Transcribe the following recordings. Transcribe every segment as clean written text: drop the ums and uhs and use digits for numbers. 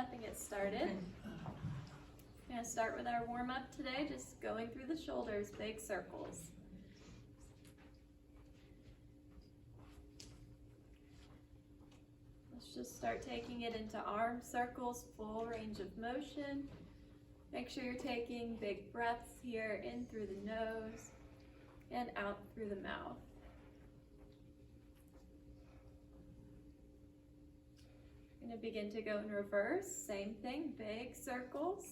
up and get started. We're going to start with our warm-up today, just going through the shoulders, big circles. Let's just start taking it into arm circles, full range of motion. Make sure you're taking big breaths here, in through the nose and out through the mouth. We're going to begin to go in reverse, same thing, big circles.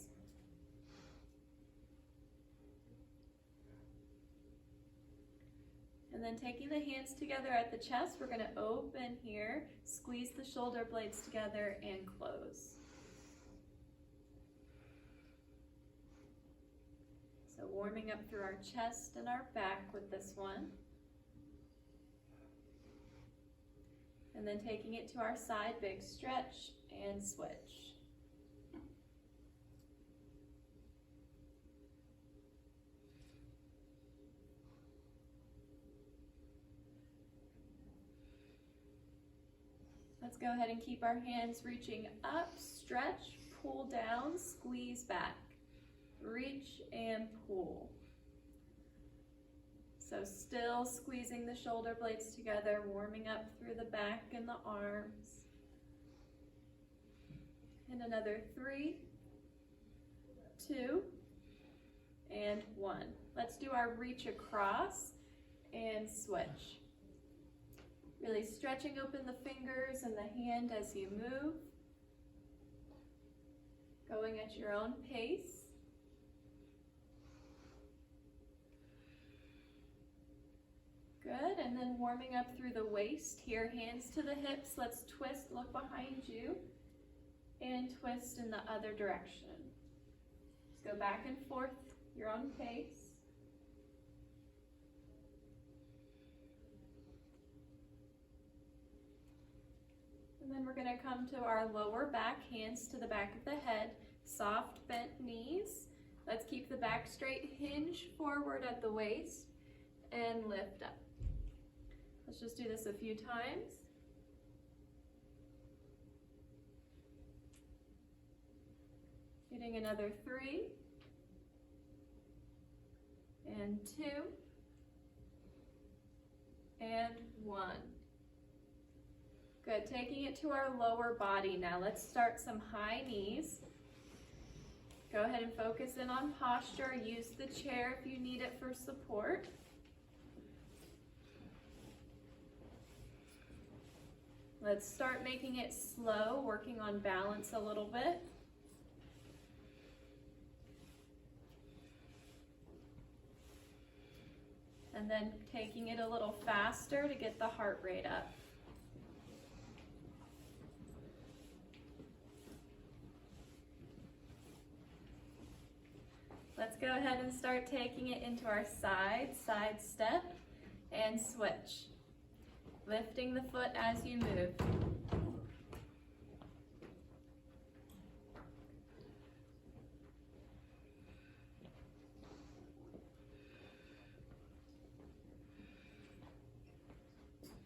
And then taking the hands together at the chest, we're going to open here, squeeze the shoulder blades together and close. So warming up through our chest and our back with this one. And then taking it to our side, big stretch and switch. Let's go ahead and keep our hands reaching up, stretch, pull down, squeeze back. Reach and pull. So still squeezing the shoulder blades together, warming up through the back and the arms. And another 3, 2, and 1. Let's do our reach across and switch. Really stretching open the fingers and the hand as you move. Going at your own pace. Good, and then warming up through the waist here, hands to the hips. Let's twist, look behind you, and twist in the other direction. Just go back and forth, your own pace. And then we're going to come to our lower back, hands to the back of the head, soft bent knees. Let's keep the back straight, hinge forward at the waist, and lift up. Let's just do this a few times. Getting another 3, and 2, and 1. Good, taking it to our lower body now. Let's start some high knees. Go ahead and focus in on posture. Use the chair if you need it for support. Let's start making it slow, working on balance a little bit. And then taking it a little faster to get the heart rate up. Let's go ahead and start taking it into our side step and switch. Lifting the foot as you move.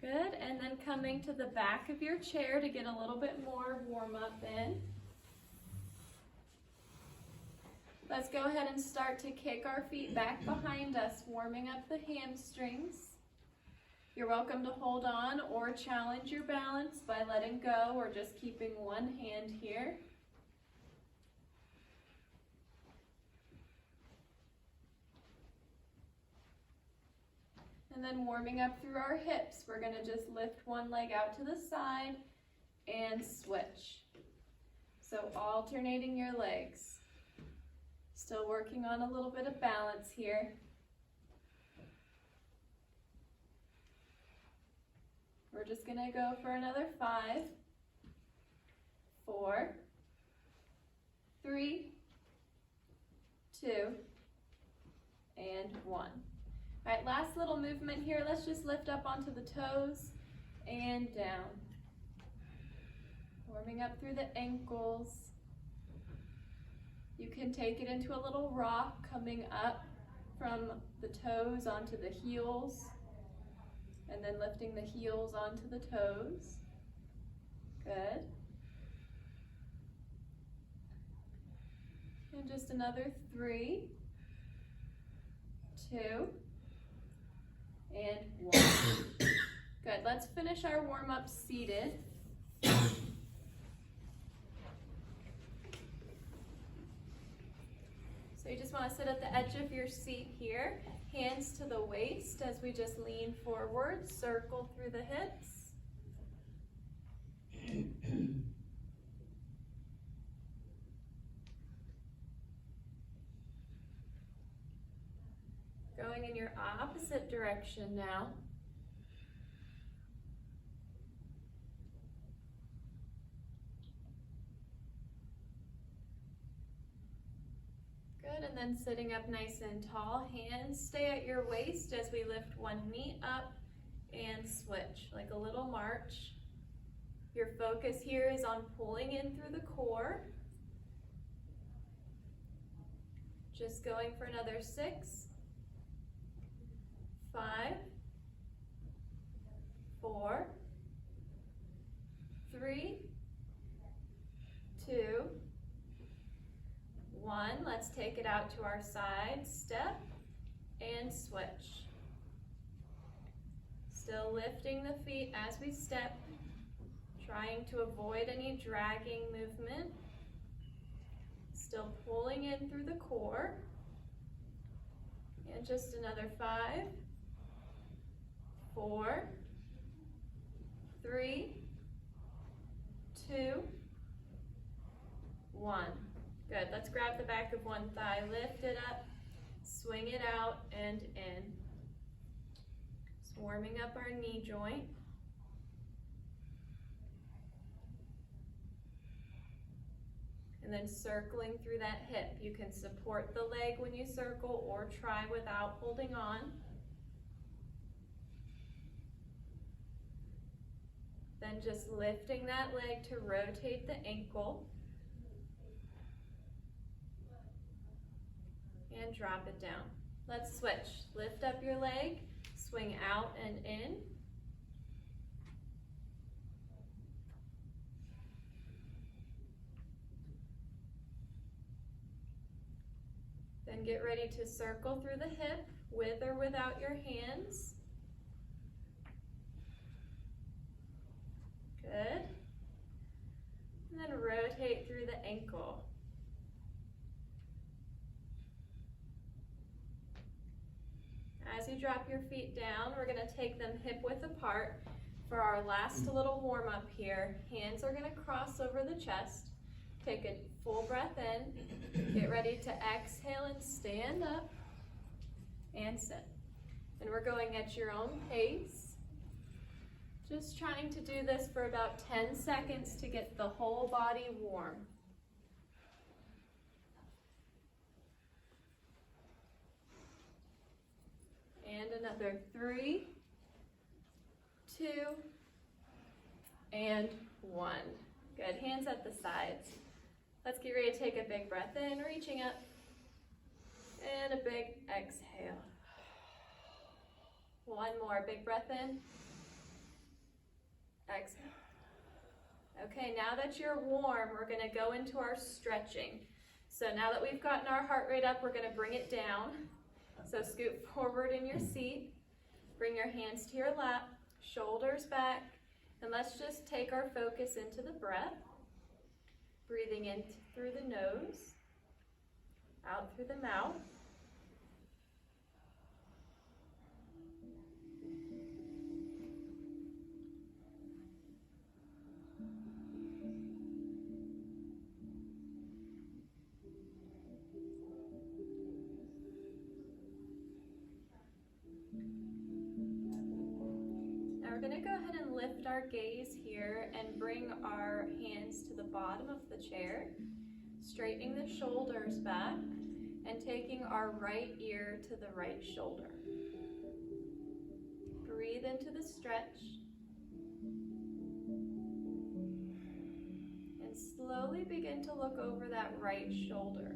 Good, and then coming to the back of your chair to get a little bit more warm up in. Let's go ahead and start to kick our feet back behind us, warming up the hamstrings. You're welcome to hold on or challenge your balance by letting go or just keeping one hand here. And then warming up through our hips, we're going to just lift one leg out to the side and switch. So alternating your legs. Still working on a little bit of balance here. We're just going to go for another 5, 4, 3, 2, and 1. All right, last little movement here. Let's just lift up onto the toes and down. Warming up through the ankles. You can take it into a little rock, coming up from the toes onto the heels, and then lifting the heels onto the toes. Good. And just another 3, 2, and 1. Good, let's finish our warm-up seated. So you just want to sit at the edge of your seat here, hands to the waist as we just lean forward, circle through the hips. Going in your opposite direction now. Good, and then sitting up nice and tall. Hands stay at your waist as we lift one knee up and switch, like a little march. Your focus here is on pulling in through the core. Just going for another 6, 5, 4, 3, 2, 1. Let's take it out to our side, step, and switch. Still lifting the feet as we step, trying to avoid any dragging movement. Still pulling in through the core. And just another 5, 4, 3, 2, 1. Good, let's grab the back of one thigh, lift it up, swing it out and in. Just warming up our knee joint. And then circling through that hip. You can support the leg when you circle or try without holding on. Then just lifting that leg to rotate the ankle. And drop it down. Let's switch. Lift up your leg, swing out and in. Then get ready to circle through the hip with or without your hands. Good. And then rotate through the ankle. As you drop your feet down, we're going to take them hip width apart for our last little warm up here. Hands are going to cross over the chest. Take a full breath in. Get ready to exhale and stand up and sit. And we're going at your own pace. Just trying to do this for about 10 seconds to get the whole body warm. And another 3, 2, and 1. Good, hands at the sides. Let's get ready to take a big breath in, reaching up, and a big exhale. One more, big breath in, exhale. Okay, now that you're warm, we're gonna go into our stretching. So now that we've gotten our heart rate up, we're gonna bring it down. So scoot forward in your seat, bring your hands to your lap, shoulders back, and let's just take our focus into the breath. Breathing in through the nose, out through the mouth. We're going to go ahead and lift our gaze here and bring our hands to the bottom of the chair, straightening the shoulders back and taking our right ear to the right shoulder. Breathe into the stretch and slowly begin to look over that right shoulder.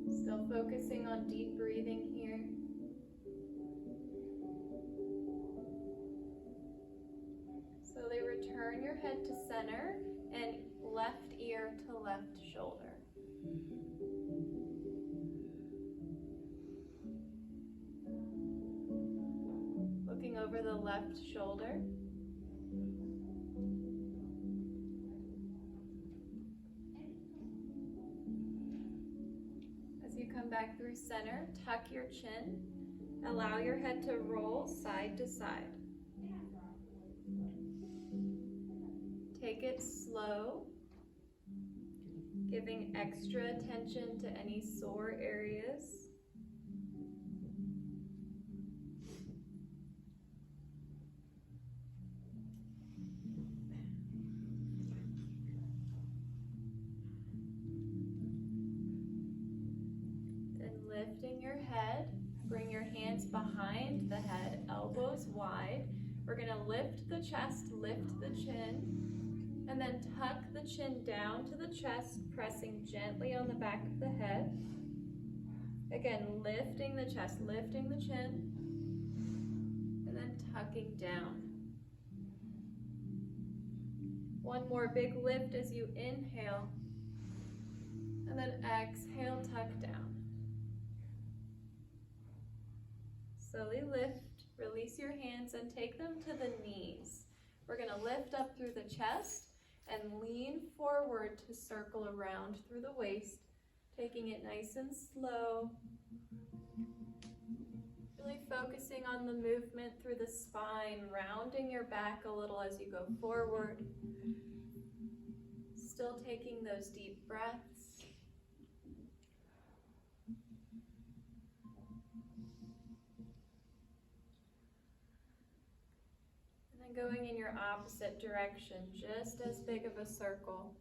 Still focusing on deep breathing here. Slowly return your head to center and left ear to left shoulder. Looking over the left shoulder. As you come back through center, tuck your chin. Allow your head to roll side to side. Take it slow, giving extra attention to any sore areas. Then lifting your head, bring your hands behind the head, elbows wide. We're going to lift the chest, lift the chin. And then tuck the chin down to the chest, pressing gently on the back of the head. Again, lifting the chest, lifting the chin, and then tucking down. One more big lift as you inhale, and then exhale, tuck down. Slowly lift, release your hands, and take them to the knees. We're going to lift up through the chest and lean forward to circle around through the waist, taking it nice and slow. Really focusing on the movement through the spine, rounding your back a little as you go forward. Still taking those deep breaths. Going in your opposite direction, just as big of a circle.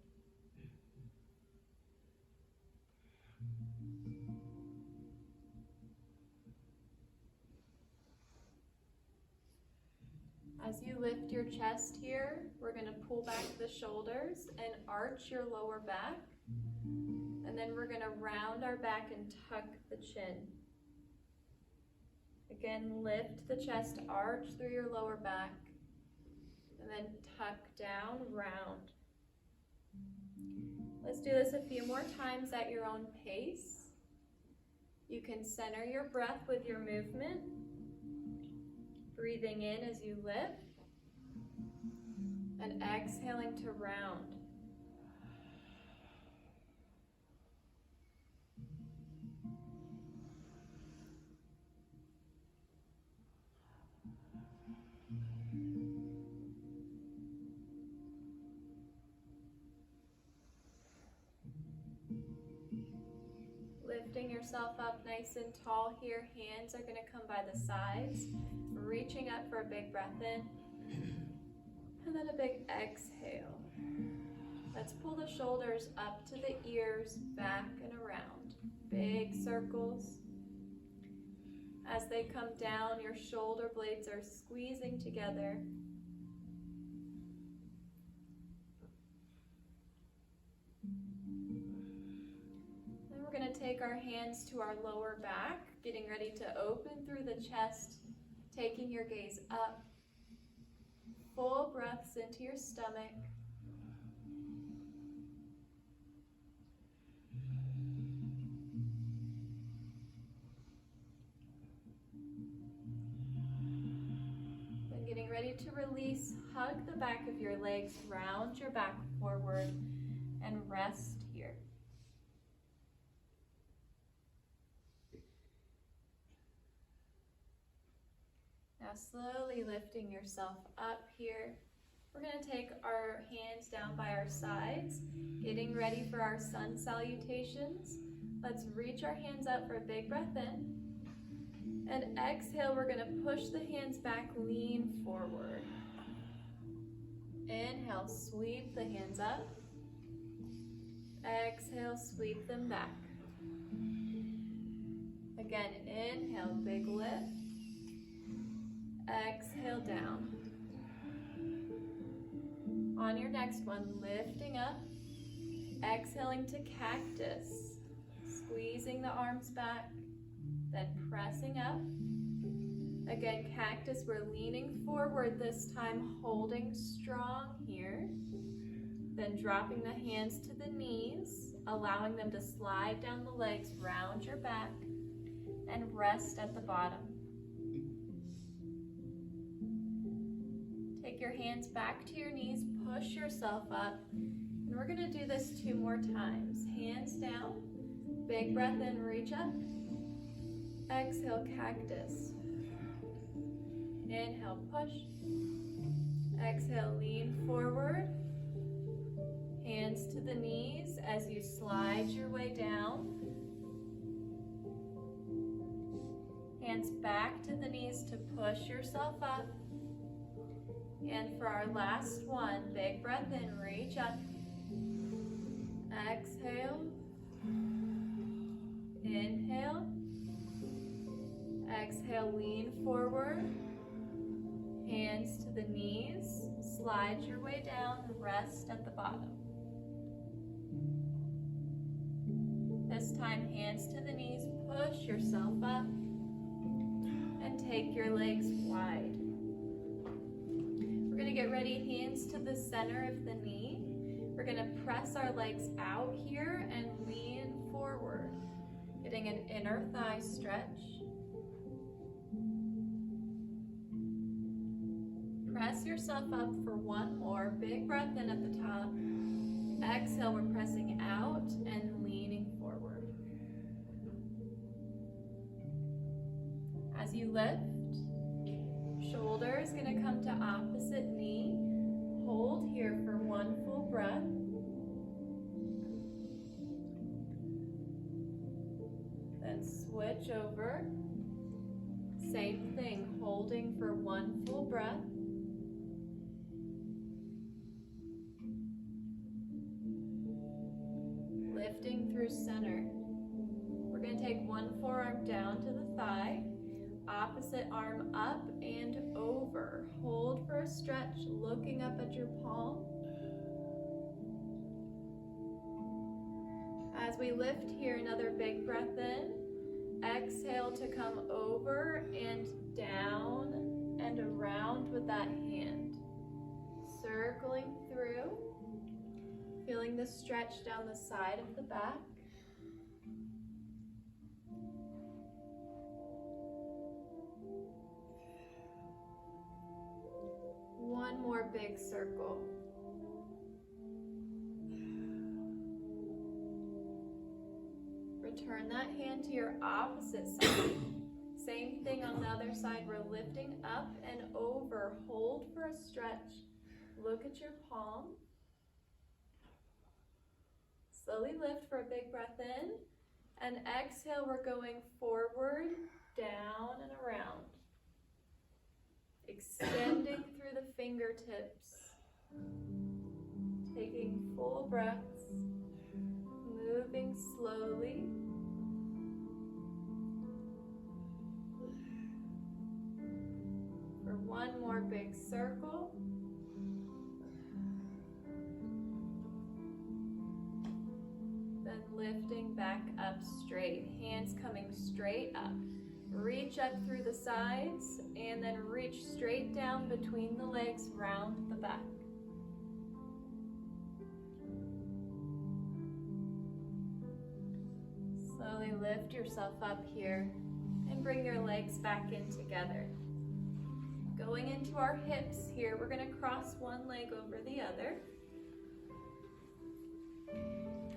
As you lift your chest here, we're going to pull back the shoulders and arch your lower back. And then we're going to round our back and tuck the chin. Again, lift the chest, arch through your lower back. And then tuck down, round. Let's do this a few more times at your own pace. You can center your breath with your movement, breathing in as you lift, and exhaling to round. Lifting yourself up nice and tall here. Hands are going to come by the sides. Reaching up for a big breath in. And then a big exhale. Let's pull the shoulders up to the ears, back and around. Big circles. As they come down, your shoulder blades are squeezing together. We're going to take our hands to our lower back, getting ready to open through the chest, taking your gaze up. Full breaths into your stomach. Then getting ready to release, hug the back of your legs, round your back forward, and rest here. Now slowly lifting yourself up here. We're going to take our hands down by our sides, getting ready for our sun salutations. Let's reach our hands up for a big breath in. And exhale, we're going to push the hands back, lean forward. Inhale, sweep the hands up. Exhale, sweep them back. Again, inhale, big lift. Exhale, down. On your next one, lifting up. Exhaling to cactus. Squeezing the arms back. Then pressing up. Again, cactus, we're leaning forward this time, holding strong here. Then then dropping the hands to the knees, allowing them to slide down the legs, round your back, and rest at the bottom. Take your hands back to your knees, push yourself up, and we're gonna do this 2 more times. Hands down, big breath in, reach up. Exhale, cactus. Inhale, push. Exhale, lean forward. Hands to the knees as you slide your way down. Hands back to the knees to push yourself up. And for our last one, big breath in, reach up. Exhale. Inhale. Exhale, lean forward. Hands to the knees. Slide your way down, rest at the bottom. This time, hands to the knees, push yourself up, and take your legs wide. We're gonna get ready, hands to the center of the knee. We're gonna press our legs out here and lean forward, getting an inner thigh stretch. Press yourself up for 1 more. Big breath in at the top. Exhale, we're pressing out and leaning forward. As you lift, shoulders gonna come to opposite knee. Hold here for 1 full breath. Then switch over. Same thing, holding for 1 full breath. Lifting through center. We're going to take 1 forearm down to the thigh, opposite arm up and over. Hold for a stretch, looking up at your palm. As we lift here, another big breath in. Exhale to come over and down and around with that hand. Circling through. Feeling the stretch down the side of the back. One more big circle. Return that hand to your opposite side. Same thing on the other side. We're lifting up and over. Hold for a stretch. Look at your palm. Slowly lift for a big breath in, and exhale, we're going forward, down, and around. Extending through the fingertips, taking full breaths, moving slowly. For 1 more big circle. Lifting back up straight, hands coming straight up. Reach up through the sides and then reach straight down between the legs, round the back. Slowly lift yourself up here and bring your legs back in together. Going into our hips here, we're going to cross one leg over the other.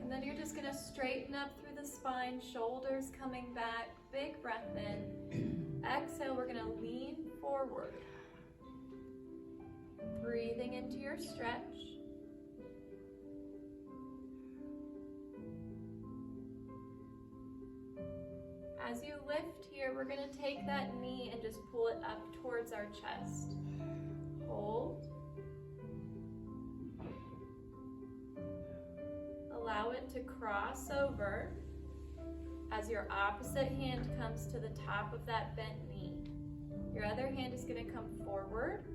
And then you're just going to straighten up through the spine, shoulders coming back, big breath in. Exhale, we're going to lean forward. Breathing into your stretch. As you lift here, we're going to take that knee and just pull it up towards our chest. Hold. Allow it to cross over as your opposite hand comes to the top of that bent knee. Your other hand is going to come forward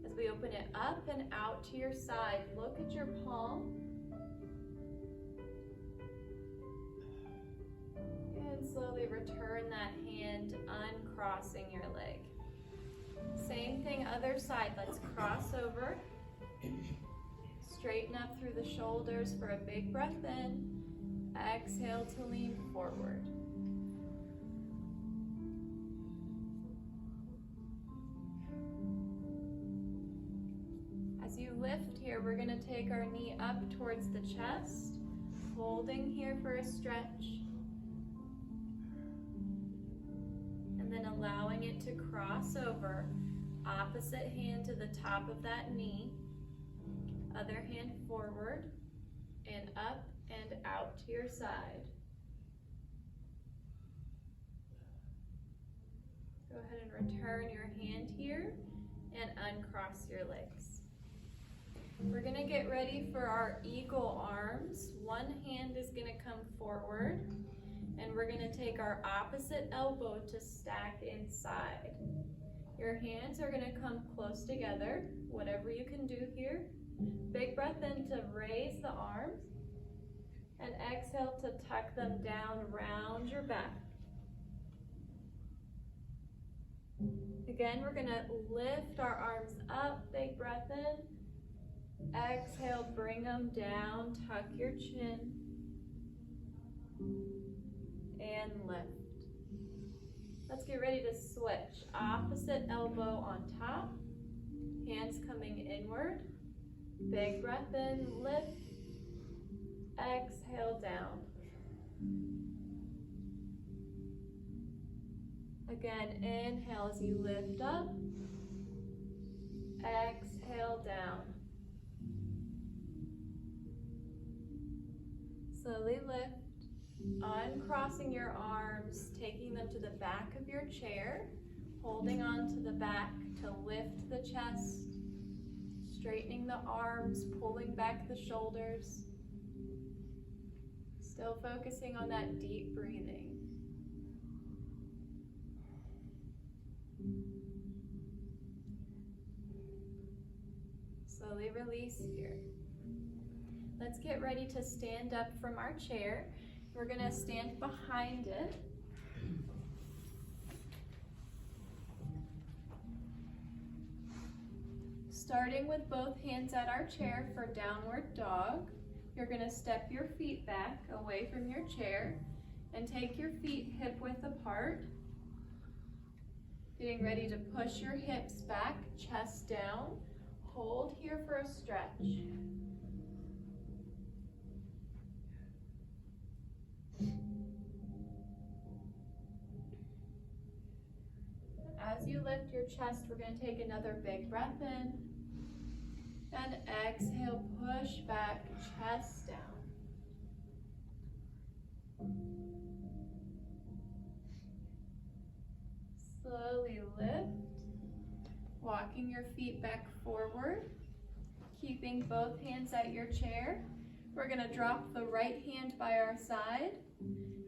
as we open it up and out to your side. Look at your palm. And slowly return that hand, uncrossing your leg. Same thing, other side. Let's cross over. straighten up through the shoulders for a big breath in. Exhale to lean forward. As you lift here, we're going to take our knee up towards the chest, holding here for a stretch, and then allowing it to cross over. Opposite hand to the top of that knee, other hand forward and up and out to your side. Go ahead and return your hand here and uncross your legs. We're going to get ready for our eagle arms. One hand is going to come forward, and we're going to take our opposite elbow to stack inside. Your hands are going to come close together, whatever you can do here. Big breath in to raise the arms, and exhale to tuck them down, round your back. Again, we're going to lift our arms up, big breath in. Exhale, bring them down, tuck your chin, and lift. Let's get ready to switch. Opposite elbow on top, hands coming inward. Big breath in, lift, exhale down. Again, inhale as you lift up, exhale down. Slowly lift, uncrossing your arms, taking them to the back of your chair, holding on to the back to lift the chest, straightening the arms, pulling back the shoulders. Still focusing on that deep breathing. Slowly release here. Let's get ready to stand up from our chair. We're going to stand behind it. Starting with both hands at our chair for downward dog. You're going to step your feet back away from your chair and take your feet hip width apart. Getting ready to push your hips back, chest down. Hold here for a stretch. As you lift your chest, we're going to take another big breath in. And exhale, push back, chest down. Slowly lift, walking your feet back forward, keeping both hands at your chair. We're going to drop the right hand by our side,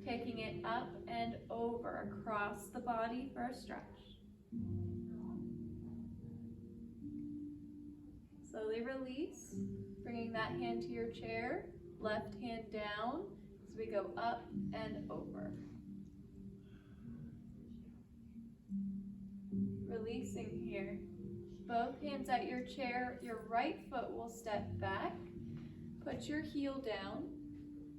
taking it up and over across the body for a stretch. Slowly release, bringing that hand to your chair, left hand down as we go up and over. Releasing here. Both hands at your chair, your right foot will step back. Put your heel down.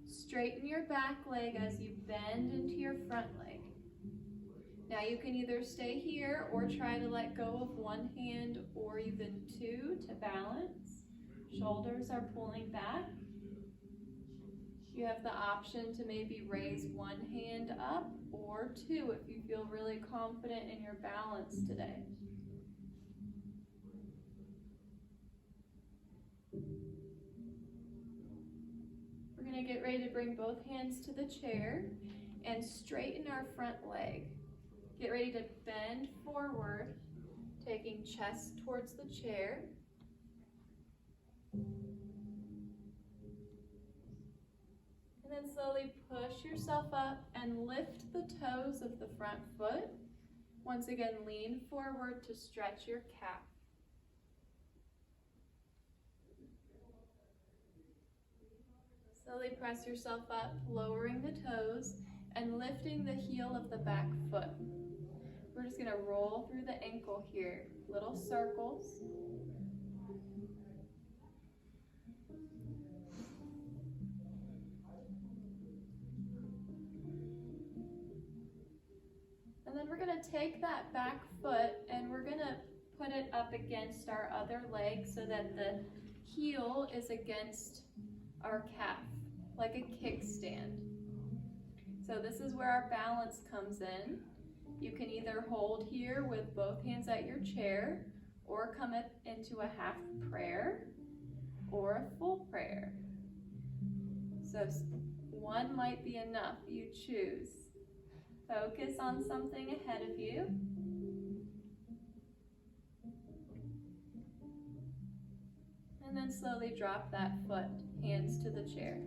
Straighten your back leg as you bend into your front leg. Now you can either stay here or try to let go of one hand or even two to balance. Shoulders are pulling back. You have the option to maybe raise one hand up or two if you feel really confident in your balance today. We're going to get ready to bring both hands to the chair and straighten our front leg. Get ready to bend forward, taking chest towards the chair. And then slowly push yourself up and lift the toes of the front foot. Once again, lean forward to stretch your calf. Slowly press yourself up, lowering the toes and lifting the heel of the back foot. We're just going to roll through the ankle here, little circles. gonna take that back foot and we're gonna put it up against our other leg so that the heel is against our calf, like a kickstand. So this is where our balance comes in. You can either hold here with both hands at your chair, or come into a half prayer, or a full prayer. So one might be enough, you choose. Focus on something ahead of you. And then slowly drop that foot, hands to the chair.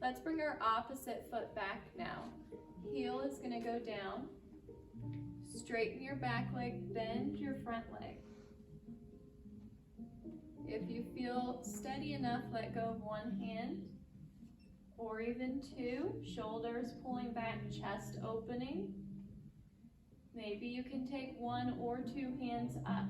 Let's bring our opposite foot back now. Heel is going to go down. Straighten your back leg, bend your front leg. If you feel steady enough, let go of one hand, or even two. Shoulders pulling back, chest opening. Maybe you can take one or two hands up.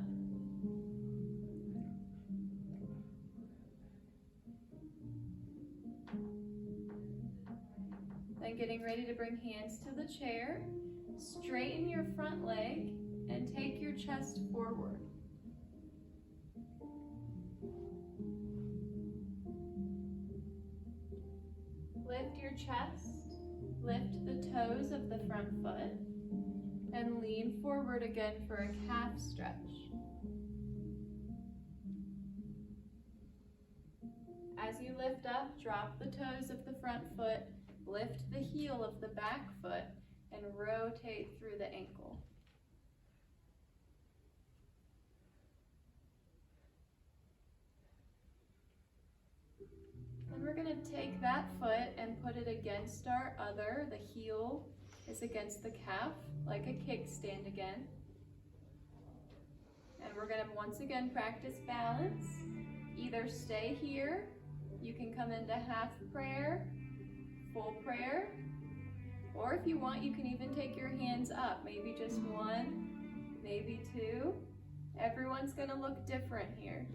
Then getting ready to bring hands to the chair. Straighten your front leg and take your chest forward. Lift your chest, lift the toes of the front foot, and lean forward again for a calf stretch. As you lift up, drop the toes of the front foot, lift the heel of the back foot, and rotate through the ankle. And we're going to take that foot and put it against our other. The heel is against the calf, like a kickstand again. And we're going to once again practice balance. Either stay here, you can come into half prayer, full prayer, or if you want, you can even take your hands up, maybe just one, maybe two. Everyone's going to look different here.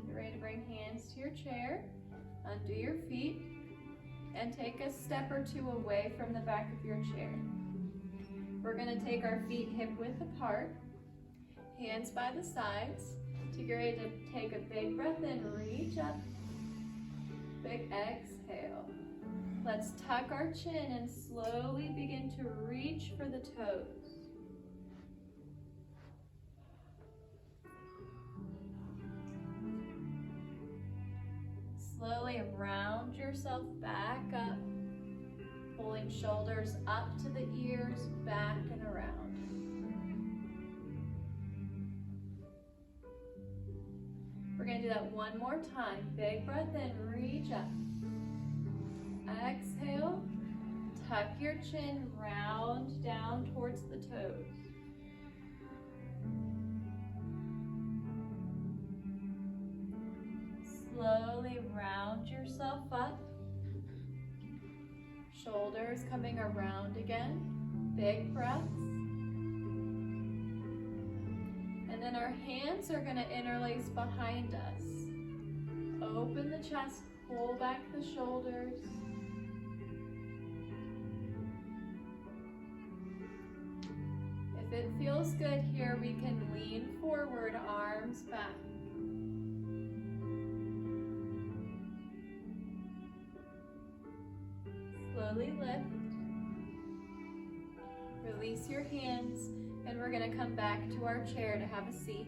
Get ready to bring hands to your chair, undo your feet, and take a step or two away from the back of your chair. We're going to take our feet hip-width apart, hands by the sides. To get ready to take a big breath in, reach up, big exhale. Let's tuck our chin and slowly begin to reach for the toes. Slowly round yourself back up, pulling shoulders up to the ears, back and around. We're going to do that one more time. Big breath in, reach up. Exhale, tuck your chin, round down towards the toes. Slowly round yourself up. Shoulders coming around again. Big breaths. And then our hands are going to interlace behind us. Open the chest, pull back the shoulders. If it feels good here, we can lean forward, arms back. Slowly lift. Release your hands. And we're going to come back to our chair to have a seat.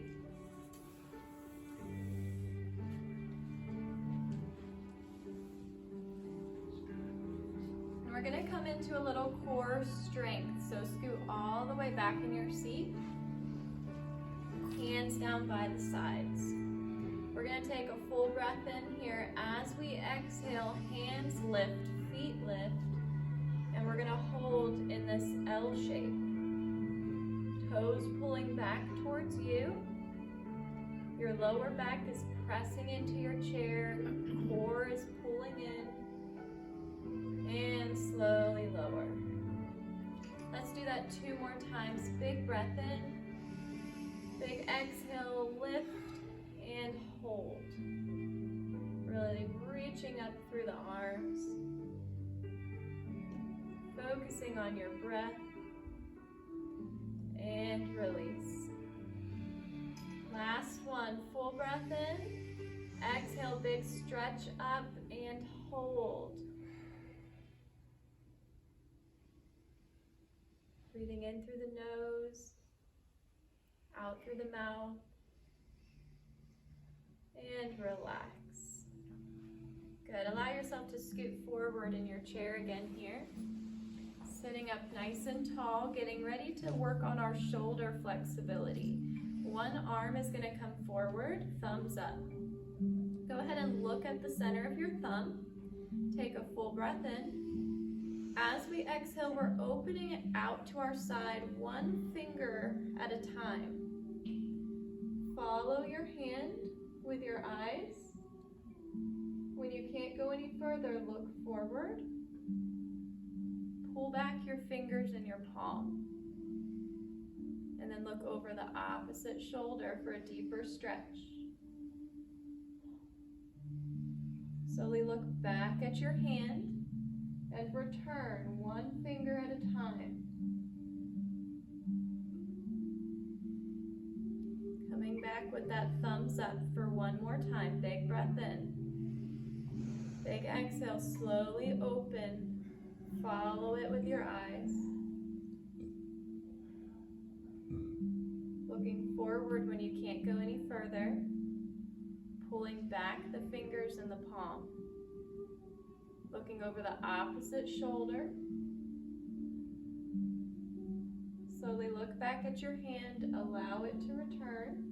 And we're going to come into a little core strength. So scoot all the way back in your seat. Hands down by the sides. We're going to take a full breath in here. As we exhale, hands lift, feet lift. And we're going to hold in this L shape. Toes pulling back towards you. Your lower back is pressing into your chair. Core is pulling in. And slowly lower. Let's do that 2 more times. Big breath in. Big exhale, lift and hold. Really reaching up up through the arms. Focusing on your breath. And release. Last one, full breath in. Exhale, big stretch up and hold. Breathing in through the nose, out through the mouth, and relax. Good, allow yourself to scoot forward in your chair again here. Sitting up nice and tall, getting ready to work on our shoulder flexibility. One arm is going to come forward, thumbs up. Go ahead and look at the center of your thumb. Take a full breath in. As we exhale, we're opening it out to our side, one finger at a time. Follow your hand with your eyes. When you can't go any further, look forward. Pull back your fingers in your palm. And then look over the opposite shoulder for a deeper stretch. Slowly look back at your hand and return one finger at a time. Coming back with that thumbs up for one more time. Big breath in. Big exhale, slowly open. Follow it with your eyes. Looking forward when you can't go any further. Pulling back the fingers in the palm. Looking over the opposite shoulder. Slowly look back at your hand. Allow it to return.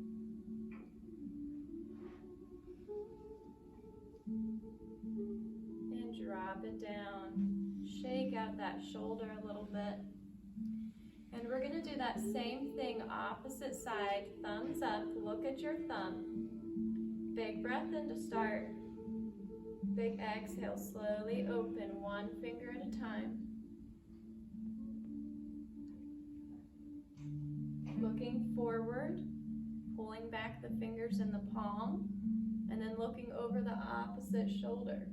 And drop it down. Shake out that shoulder a little bit. And we're going to do that same thing, opposite side. Thumbs up, look at your thumb. Big breath in to start. Big exhale, slowly open, one finger at a time. Looking forward, pulling back the fingers in the palm, and then looking over the opposite shoulder.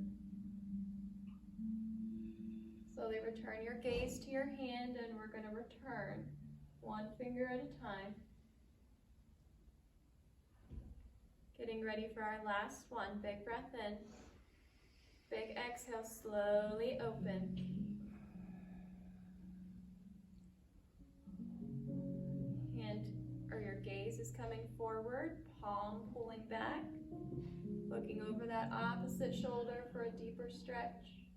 Slowly return your gaze to your hand, and we're going to return one finger at a time. Getting ready for our last one. Big breath in. Big exhale, slowly open. Your gaze is coming forward, palm pulling back, looking over that opposite shoulder for a deeper stretch.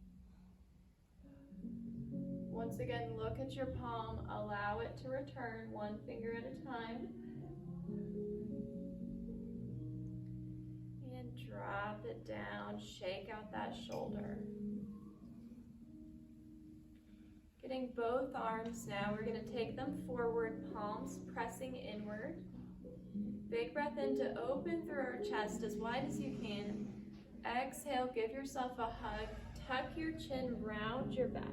Once again, look at your palm, allow it to return one finger at a time. And drop it down, shake out that shoulder. Getting both arms now, we're going to take them forward, palms pressing inward. Big breath in to open through our chest as wide as you can. Exhale, give yourself a hug, tuck your chin, round your back.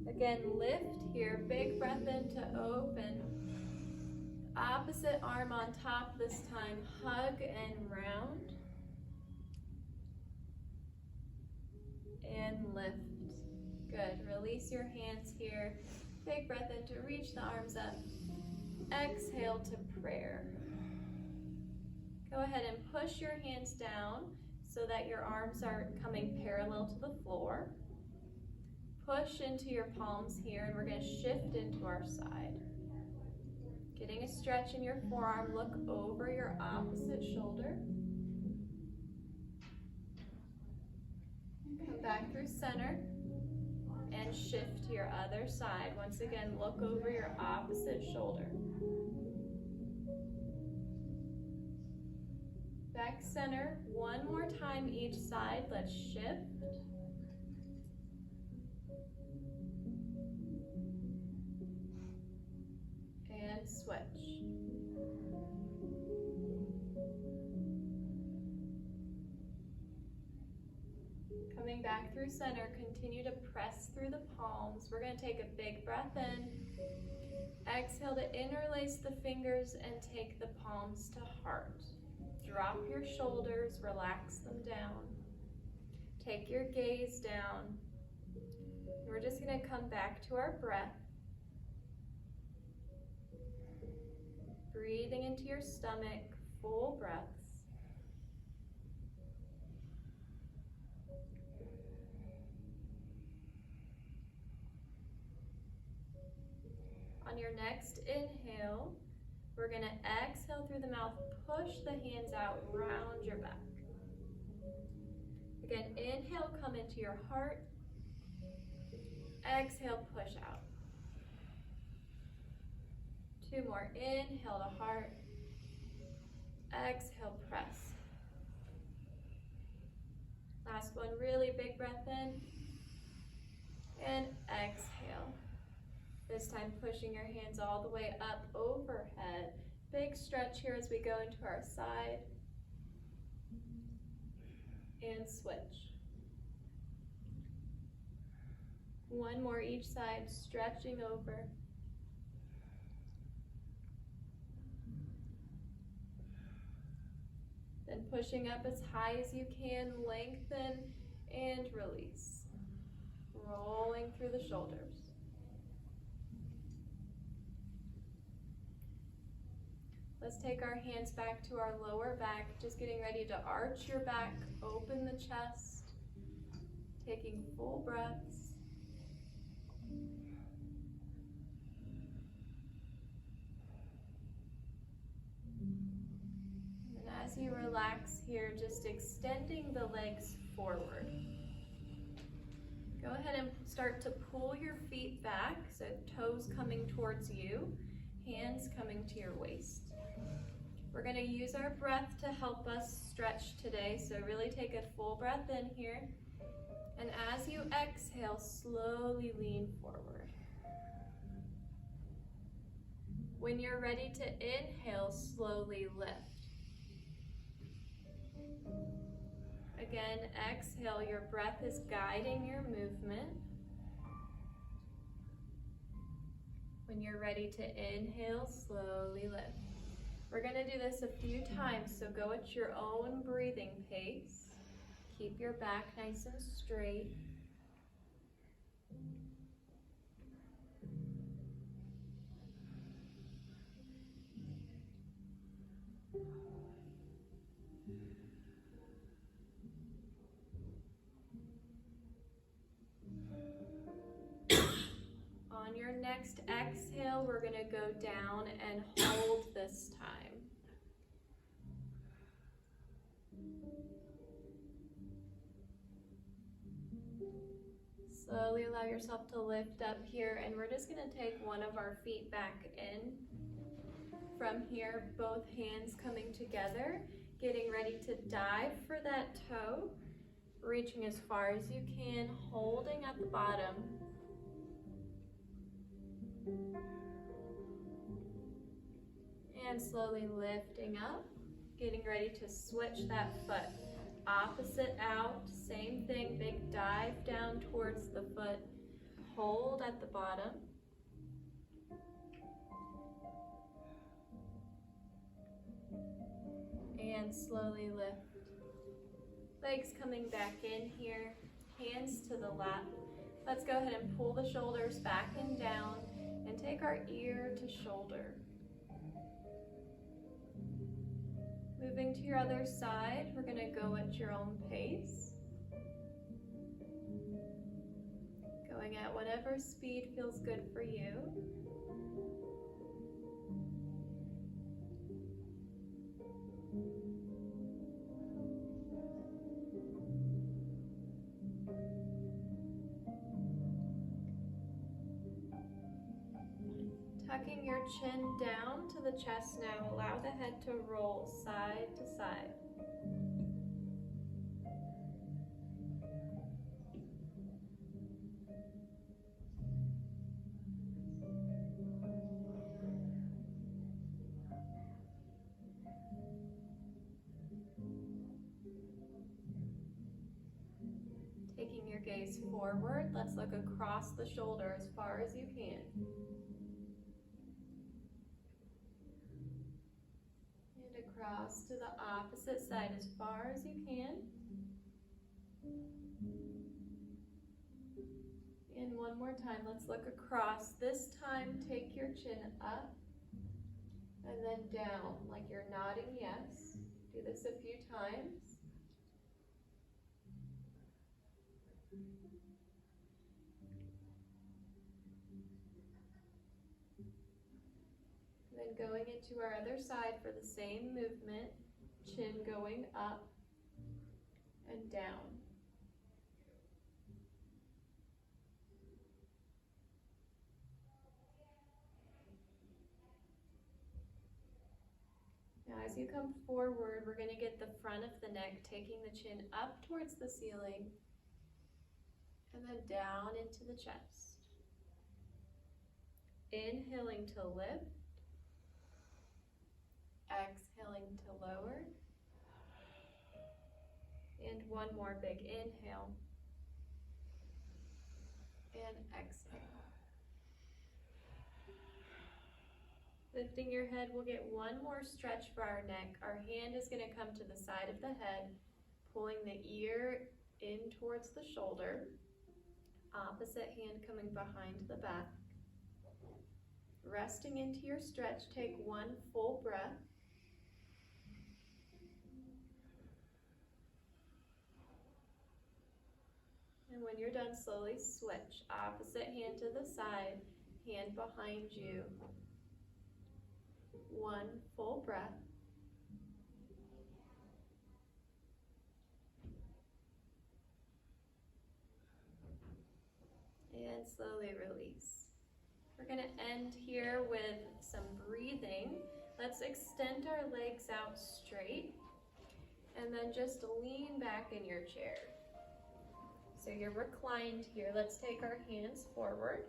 Again, lift here, big breath in to open. Opposite arm on top this time, hug and round. And lift. Good. Release your hands here. Big breath in to reach the arms up. Exhale to prayer. Go ahead and push your hands down so that your arms are coming parallel to the floor. Push into your palms here, and we're going to shift into our side. Getting a stretch in your forearm, look over your opposite shoulder. Come back through center and shift to your other side. Once again, look over your opposite shoulder. Back center, one more time each side. Let's shift. And switch. Coming back through center, continue to press through the palms. We're going to take a big breath in. Exhale to interlace the fingers and take the palms to heart. drop your shoulders, relax them down. Take your gaze down. We're just going to come back to our breath. Breathing into your stomach, full breaths. On your next inhale, we're going to exhale through the mouth, push the hands out, round your back. Again, inhale, come into your heart. Exhale, push out. 2 more, inhale to heart. Exhale, press. Last one, really big breath in. And exhale. This time pushing your hands all the way up overhead. Big stretch here as we go into our side. And switch. 1 more each side, stretching over. Then pushing up as high as you can, lengthen and release. Rolling through the shoulders. Let's take our hands back to our lower back, just getting ready to arch your back, open the chest, taking full breaths. And as you relax here, just extending the legs forward. Go ahead and start to pull your feet back, so toes coming towards you, hands coming to your waist. We're going to use our breath to help us stretch today, so really take a full breath in here. And as you exhale, slowly lean forward. When you're ready to inhale, slowly lift. Again, exhale, your breath is guiding your movement. When you're ready to inhale, slowly lift. We're going to do this a few times, so go at your own breathing pace. Keep your back nice and straight. On your next exhale, we're going to go down and hold this time. Slowly allow yourself to lift up here, and we're just going to take one of our feet back in. From here, both hands coming together, getting ready to dive for that toe, reaching as far as you can, holding at the bottom. And slowly lifting up, getting ready to switch that foot. Opposite out, same thing, big dive down towards the foot, hold at the bottom. And slowly lift. Legs coming back in here, hands to the lap. Let's go ahead and pull the shoulders back and down and take our ear to shoulder. Moving to your other side, we're going to go at your own pace. Going at whatever speed feels good for you. Tucking your chin down to the chest now, allow the head to roll side to side. Taking your gaze forward, let's look across the shoulder as far as you can. Across. across to the opposite side as far as you can. And one more time, let's look across. This time, take your chin up and then down, like you're nodding yes. Do this a few times. And then going into our other side for the same movement, chin going up and down. Now as you come forward, we're going to get the front of the neck, taking the chin up towards the ceiling and then down into the chest. Inhaling to lift, exhaling to lower, and one more big inhale and exhale. Lifting your head, we'll get one more stretch for our neck. Our hand is going to come to the side of the head, pulling the ear in towards the shoulder. Opposite hand coming behind the back. Resting into your stretch, take one full breath. And when you're done, slowly switch. Opposite hand to the side, hand behind you. One full breath. And slowly release. We're going to end here with some breathing. Let's extend our legs out straight and then just lean back in your chair. So you're reclined here. Let's take our hands forward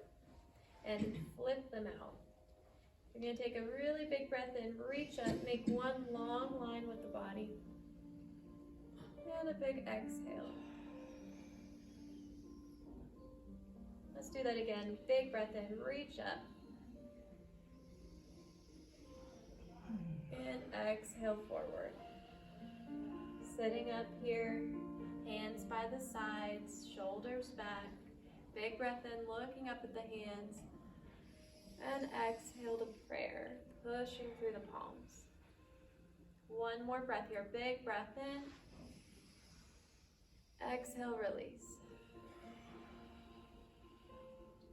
and flip them out. You're going to take a really big breath in, reach up, make one long line with the body, and a big exhale. Let's do that again. Big breath in, reach up, and exhale forward. Sitting up here, hands by the sides, shoulders back. Big breath in, looking up at the hands. And exhale to prayer, pushing through the palms. One more breath here. Big breath in. Exhale, release.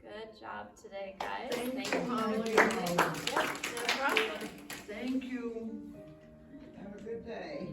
Good job today, guys. Thank you, Holly. Yep, no problem. Thank you. Have a good day.